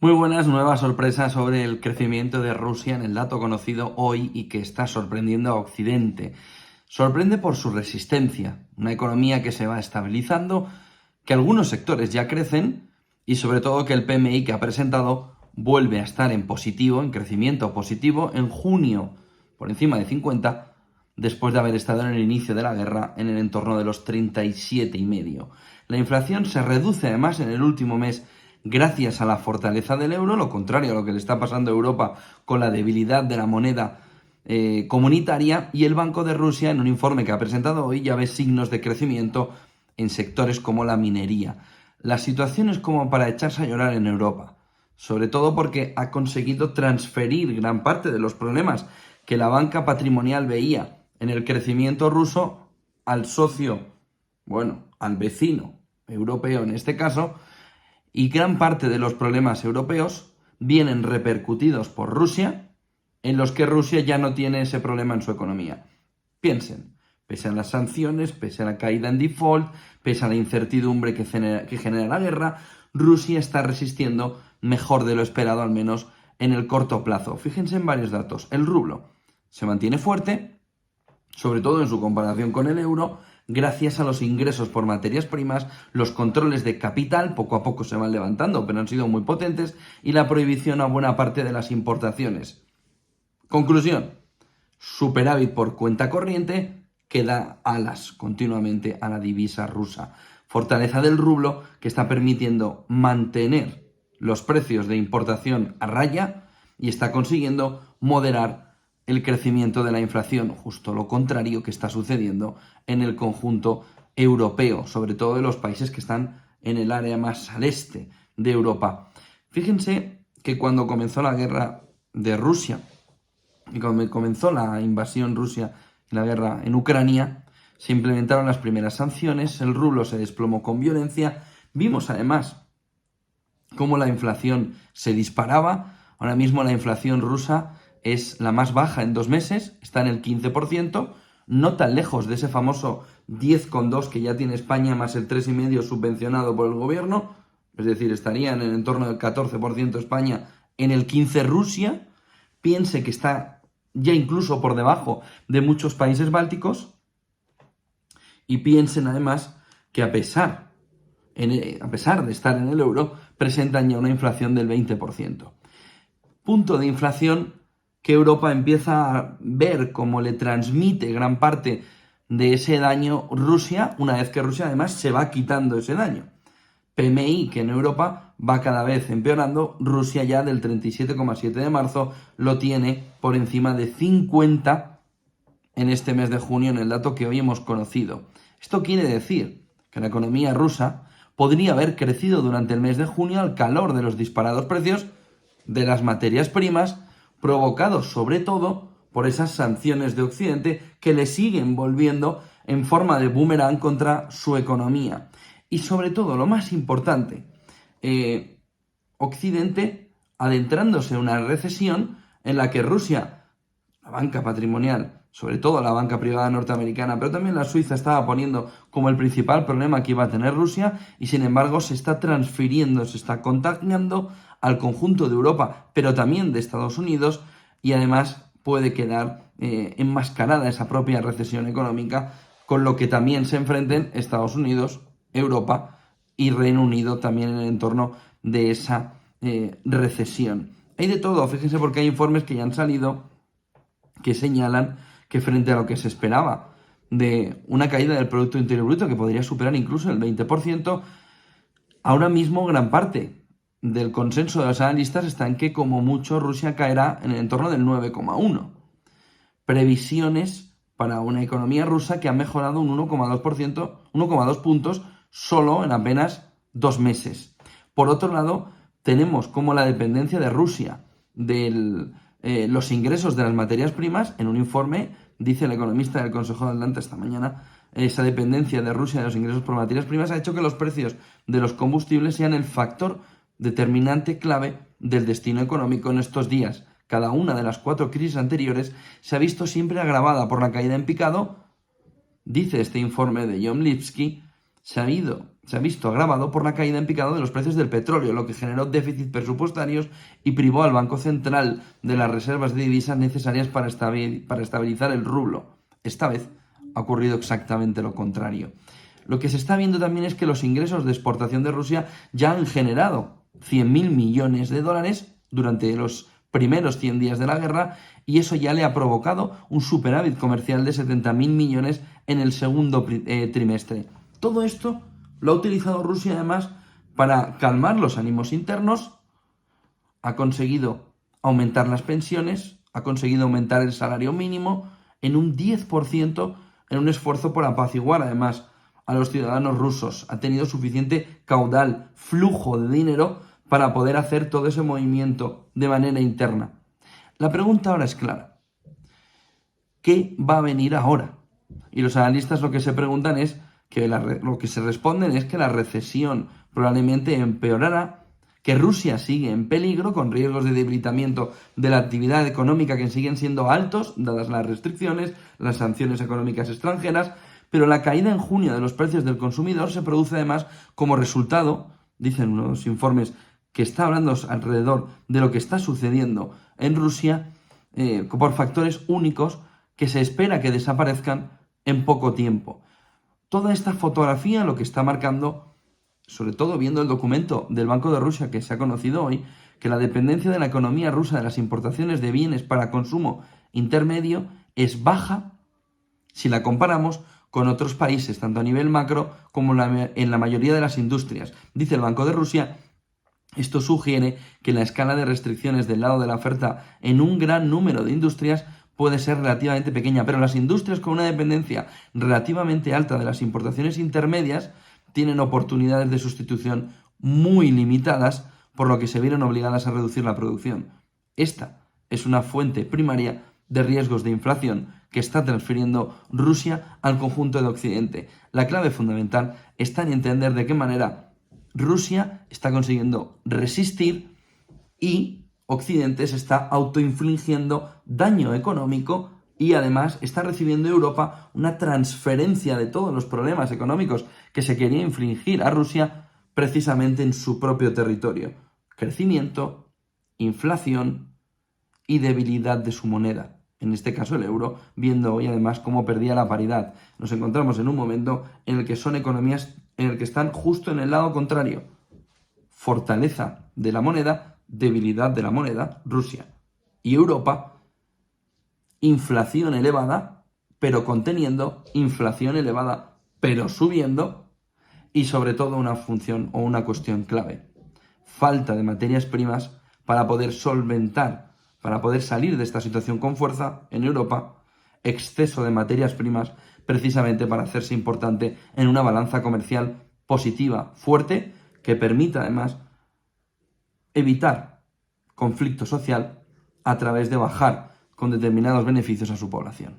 Muy buenas, nueva sorpresa sobre el crecimiento de Rusia en el dato conocido hoy y que está sorprendiendo a Occidente. Sorprende por su resistencia, una economía que se va estabilizando, que algunos sectores ya crecen y sobre todo que el PMI que ha presentado vuelve a estar en positivo, en crecimiento positivo, en junio por encima de 50, después de haber estado en el inicio de la guerra en el entorno de los 37,5. La inflación se reduce además en el último mes gracias a la fortaleza del euro, lo contrario a lo que le está pasando a Europa con la debilidad de la moneda comunitaria, y el Banco de Rusia, en un informe que ha presentado hoy, ya ve signos de crecimiento en sectores como la minería. La situación es como para echarse a llorar en Europa, sobre todo porque ha conseguido transferir gran parte de los problemas que la banca patrimonial veía en el crecimiento ruso al socio, bueno, al vecino europeo en este caso, y gran parte de los problemas europeos vienen repercutidos por Rusia, en los que Rusia ya no tiene ese problema en su economía. Piensen, pese a las sanciones, pese a la caída en default, pese a la incertidumbre que genera la guerra, Rusia está resistiendo mejor de lo esperado, al menos en el corto plazo. Fíjense en varios datos. El rublo se mantiene fuerte, sobre todo en su comparación con el euro, gracias a los ingresos por materias primas, los controles de capital poco a poco se van levantando, pero han sido muy potentes, y la prohibición a buena parte de las importaciones. Conclusión, superávit por cuenta corriente que da alas continuamente a la divisa rusa. Fortaleza del rublo que está permitiendo mantener los precios de importación a raya y está consiguiendo moderar el crecimiento de la inflación, justo lo contrario que está sucediendo en el conjunto europeo, sobre todo de los países que están en el área más al este de Europa. Fíjense que cuando comenzó la guerra de Rusia y cuando comenzó la invasión Rusia y la guerra en Ucrania, se implementaron las primeras sanciones, el rublo se desplomó con violencia, vimos además cómo la inflación se disparaba. Ahora mismo la inflación rusa es la más baja en 2 meses, está en el 15%, no tan lejos de ese famoso 10,2 que ya tiene España, más el 3,5 subvencionado por el gobierno, es decir, estaría en el entorno del 14% España, en el 15% Rusia. Piense que está ya incluso por debajo de muchos países bálticos, y piensen además que a pesar de estar en el euro, presentan ya una inflación del 20%. Punto de inflación que Europa empieza a ver cómo le transmite gran parte de ese daño Rusia, una vez que Rusia además se va quitando ese daño. PMI que en Europa va cada vez empeorando. Rusia ya del 37,7 de marzo lo tiene por encima de 50 en este mes de junio, en el dato que hoy hemos conocido. Esto quiere decir que la economía rusa podría haber crecido durante el mes de junio al calor de los disparados precios de las materias primas, provocados sobre todo por esas sanciones de Occidente que le siguen volviendo en forma de boomerang contra su economía. Y sobre todo, lo más importante, Occidente adentrándose en una recesión en la que Rusia, la banca patrimonial, sobre todo la banca privada norteamericana, pero también la suiza, estaba poniendo como el principal problema que iba a tener Rusia, y sin embargo se está transfiriendo, se está contagiando al conjunto de Europa, pero también de Estados Unidos, y además puede quedar enmascarada esa propia recesión económica, con lo que también se enfrenten Estados Unidos, Europa y Reino Unido también en el entorno de esa recesión. Hay de todo, fíjense, porque hay informes que ya han salido que señalan que frente a lo que se esperaba de una caída del Producto Interior Bruto que podría superar incluso el 20%, ahora mismo gran parte del consenso de los analistas está en que como mucho Rusia caerá en el entorno del 9,1%. Previsiones para una economía rusa que ha mejorado un 1,2%, 1,2 puntos solo en apenas 2 meses. Por otro lado, tenemos como la dependencia de Rusia de los ingresos de las materias primas. En un informe dice el economista del Consejo de Atlanta esta mañana, esa dependencia de Rusia de los ingresos por materias primas ha hecho que los precios de los combustibles sean el factor determinante clave del destino económico en estos días. Cada una de las 4 crisis anteriores se ha visto siempre agravada por la caída en picado. Dice este informe de John Lipsky, se ha ido se ha visto agravado por la caída en picado de los precios del petróleo, lo que generó déficits presupuestarios y privó al Banco Central de las reservas de divisas necesarias para estabilizar el rublo. Esta vez ha ocurrido exactamente lo contrario. Lo que se está viendo también es que los ingresos de exportación de Rusia ya han generado 100.000 millones de dólares durante los primeros 100 días de la guerra, y eso ya le ha provocado un superávit comercial de 70.000 millones en el segundo trimestre. Todo esto lo ha utilizado Rusia además para calmar los ánimos internos, ha conseguido aumentar las pensiones, ha conseguido aumentar el salario mínimo en un 10% en un esfuerzo por apaciguar además a los ciudadanos rusos. Ha tenido suficiente caudal, flujo de dinero para poder hacer todo ese movimiento de manera interna. La pregunta ahora es clara. ¿Qué va a venir ahora? Y los analistas lo que se preguntan es lo que se responden es que la recesión probablemente empeorará, que Rusia sigue en peligro con riesgos de debilitamiento de la actividad económica que siguen siendo altos, dadas las restricciones, las sanciones económicas extranjeras, pero la caída en junio de los precios del consumidor se produce además como resultado, dicen unos informes que está hablando alrededor de lo que está sucediendo en Rusia, por factores únicos que se espera que desaparezcan en poco tiempo. Toda esta fotografía lo que está marcando, sobre todo viendo el documento del Banco de Rusia que se ha conocido hoy, que la dependencia de la economía rusa de las importaciones de bienes para consumo intermedio es baja si la comparamos con otros países, tanto a nivel macro como en la mayoría de las industrias. Dice el Banco de Rusia, esto sugiere que la escala de restricciones del lado de la oferta en un gran número de industrias puede ser relativamente pequeña, pero las industrias con una dependencia relativamente alta de las importaciones intermedias tienen oportunidades de sustitución muy limitadas, por lo que se vieron obligadas a reducir la producción. Esta es una fuente primaria de riesgos de inflación que está transfiriendo Rusia al conjunto de Occidente. La clave fundamental está en entender de qué manera Rusia está consiguiendo resistir y Occidente se está autoinfligiendo daño económico y además está recibiendo Europa una transferencia de todos los problemas económicos que se quería infligir a Rusia precisamente en su propio territorio. Crecimiento, inflación y debilidad de su moneda. En este caso el euro, viendo hoy además cómo perdía la paridad. Nos encontramos en un momento en el que son economías en el que están justo en el lado contrario. Fortaleza de la moneda, debilidad de la moneda, Rusia. Y Europa, inflación elevada, pero conteniendo, inflación elevada, pero subiendo, y sobre todo una función o una cuestión clave. Falta de materias primas para poder solventar, para poder salir de esta situación con fuerza en Europa, exceso de materias primas precisamente para hacerse importante en una balanza comercial positiva, fuerte, que permita además evitar conflicto social a través de bajar con determinados beneficios a su población.